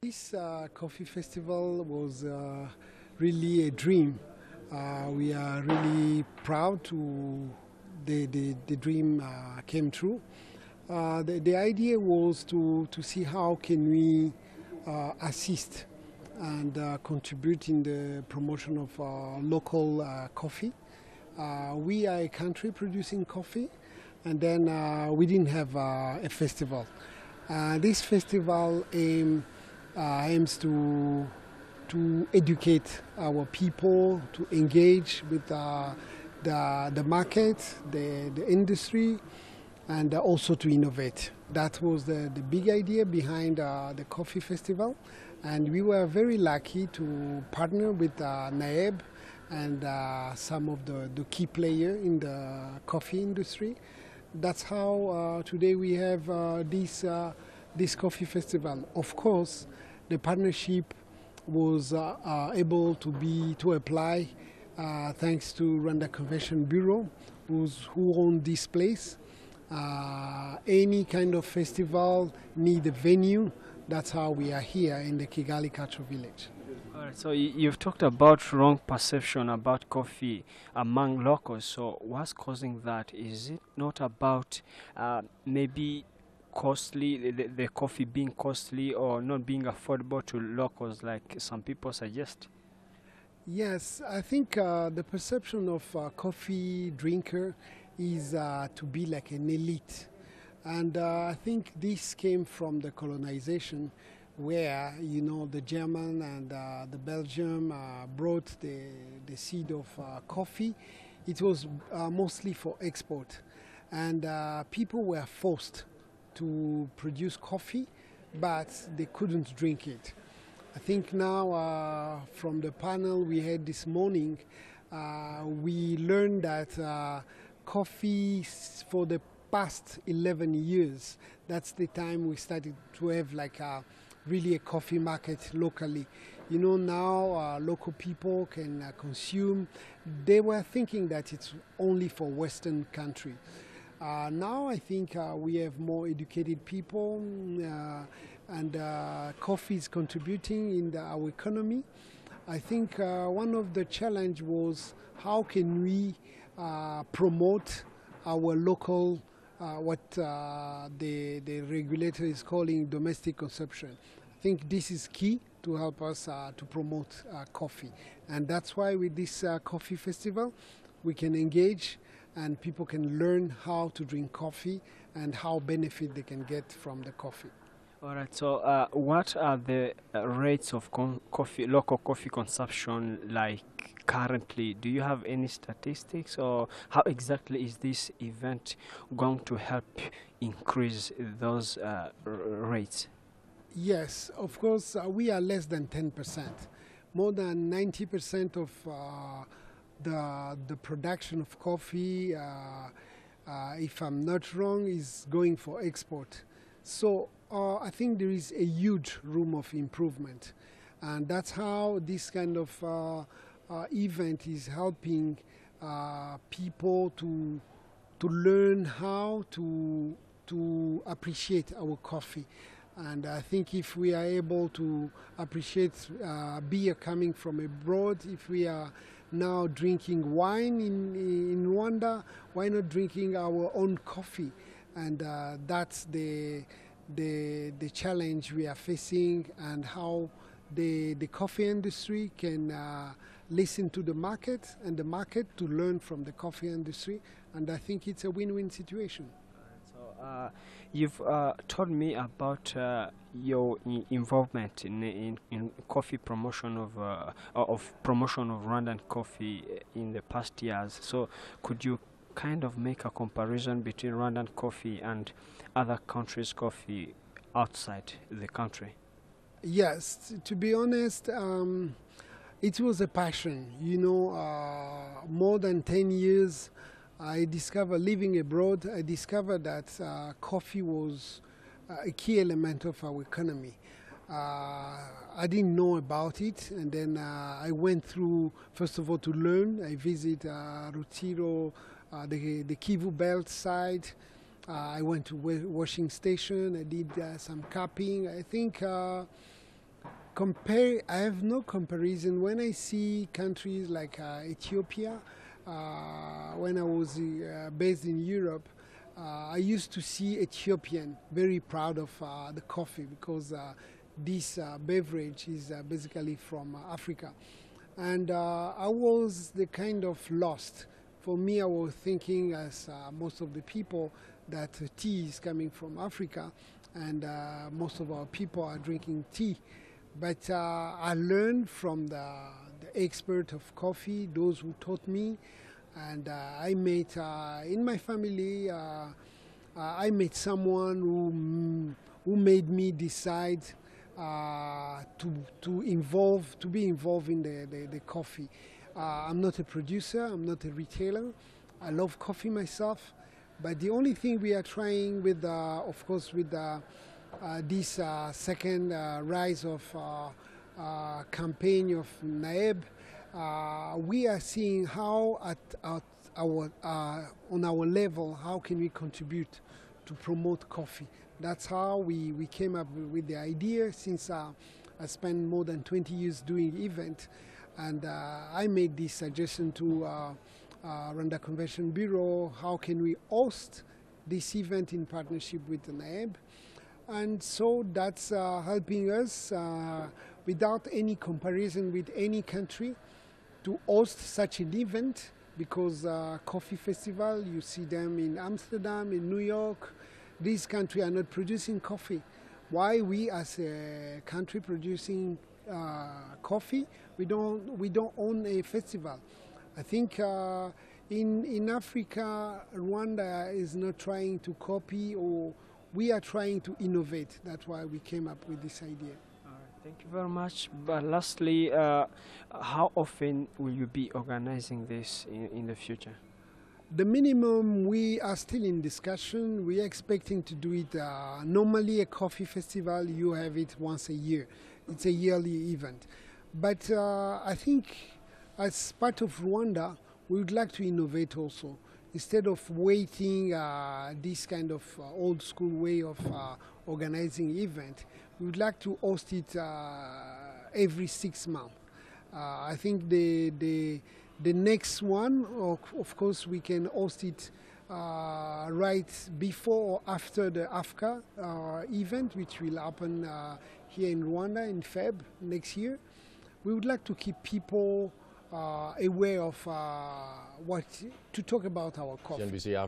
This coffee festival was really a dream. We are really proud to the dream came true. The idea was to see how can we assist and contribute in the promotion of local coffee. We are a country producing coffee, and then we didn't have a festival. This festival aims to educate our people, to engage with the market, the industry, and also to innovate. That was the big idea behind the coffee festival, and we were very lucky to partner with NAEB and some of the key players in the coffee industry. That's how today we have this coffee festival. Of course, the partnership was able to apply thanks to Rwanda Convention Bureau, who own this place. Any kind of festival need a venue. That's how we are here in the Kigali Cultural Village. All right, so you've talked about wrong perception about coffee among locals. So what's causing that? Is it not about maybe costly, the coffee being costly or not being affordable to locals like some people suggest? Yes, I think the perception of coffee drinker is to be like an elite. And I think this came from the colonization where, you know, the German and the Belgium brought the seed of coffee. It was mostly for export. And people were forced to produce coffee, but they couldn't drink it. I think now from the panel we had this morning, we learned that coffee for the past 11 years, that's the time we started to have like really a coffee market locally. You know, now local people can consume. They were thinking that it's only for Western countries. Now I think we have more educated people and coffee is contributing in our economy. I think one of the challenge was how can we promote our local, what the regulator is calling domestic consumption. I think this is key to help us to promote coffee. And that's why with this coffee festival, we can engage and people can learn how to drink coffee and how benefit they can get from the coffee. All right, so what are the rates of local coffee consumption like currently? Do you have any statistics, or how exactly is this event going to help increase those rates? Yes, of course, we are less than 10%. More than 90% of the production of coffee, if I'm not wrong, is going for export. So I think there is a huge room of improvement. And that's how this kind of event is helping people to learn how to appreciate our coffee. And I think if we are able to appreciate beer coming from abroad, if we are now drinking wine in Rwanda, why not drinking our own coffee? And that's the challenge we are facing, and how the coffee industry can listen to the market and the market to learn from the coffee industry. And I think it's a win-win situation. So you've told me about your involvement in coffee promotion of promotion of Rwandan coffee in the past years. So could you kind of make a comparison between Rwandan coffee and other countries' coffee outside the country? Yes, to be honest, it was a passion. You know, more than 10 years, I discovered, living abroad, I discovered that coffee was a key element of our economy. I didn't know about it, and then I went through, first of all, to learn. I visit Rutiro, the Kivu Belt side. I went to washing station. I did some cupping. I think I have no comparison. When I see countries like Ethiopia, when I was based in Europe, I used to see Ethiopian very proud of the coffee, because this beverage is basically from Africa. And I was the kind of lost. For me, I was thinking, as most of the people, that tea is coming from Africa, and most of our people are drinking tea. But I learned from the expert of coffee, those who taught me, and I met in my family. I met someone who made me decide to be involved in the coffee. I'm not a producer. I'm not a retailer. I love coffee myself, but the only thing we are trying with, of course, with this second rise of campaign of NAEB, we are seeing how on our level, how can we contribute to promote coffee. That's how we came up with the idea, since I spent more than 20 years doing event, and I made this suggestion to Rwanda Convention Bureau. How can we host this event in partnership with the NAEB? And so that's helping us, without any comparison with any country, to host such an event, because coffee festival, you see them in Amsterdam, in New York. These countries are not producing coffee. Why we, as a country producing coffee, we don't own a festival? I think in Africa, Rwanda is not trying to copy, or we are trying to innovate. That's why we came up with this idea. All right, thank you very much. But lastly, how often will you be organizing this in the future? The minimum, we are still in discussion. We are expecting to do it. Normally, a coffee festival, you have it once a year. It's a yearly event. But I think as part of Rwanda, we would like to innovate also. Instead of waiting this kind of old school way of organizing event, we would like to host it every 6 months. I think the next one, of course, we can host it right before or after the Africa event, which will happen here in Rwanda in February next year. We would like to keep people aware of to talk about our coffee. CNBC